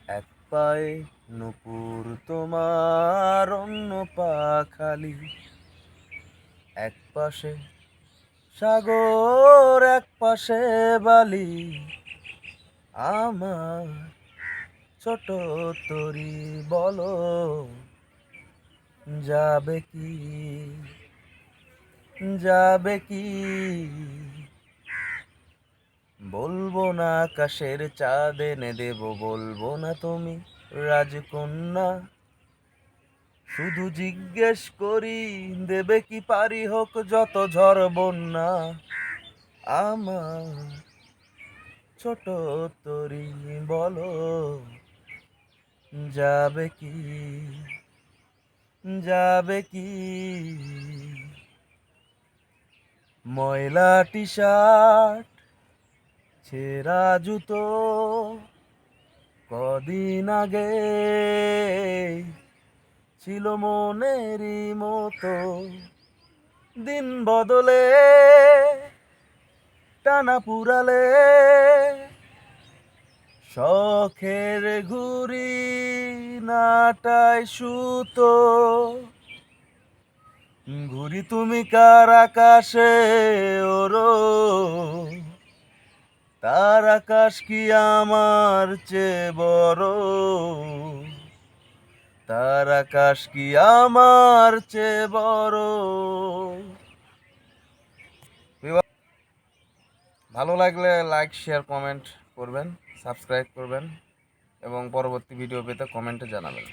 এক পায়ে নূপুর তোমার, অন্য পা খালি। এক পাশে সাগর, এক পাশে বালি। আমার ছোট তরি বলো, যাবে কি, যাবে কি? বলবো না আকাশের চাঁদ এনে দেব, বলবো না তুমি রাজকন্যা। শুধু জিজ্ঞেস করি, দেবে কি পারি হোক যত ঝড় বন্যা। আমার ছোট তরি বলো, যাবে কি, যাবে কি? ময়লা টি শার্ট, ছেঁড়া জুতো, কদিন আগে ছিল মনেরই মতো। দিন বদলে টানা পুরালে, শখের ঘুড়ি নাটায় সুতো। ঘুরি তুমি কার আকাশে ওরো, তার আকাশ কি আমার চেয়ে বড়? তার আকাশ কি আমার চেয়ে বড়? ভালো লাগলে লাইক, শেয়ার, কমেন্ট করবেন, সাবস্ক্রাইব করবেন এবং পরবর্তী ভিডিও পেতে কমেন্টে জানাবেন।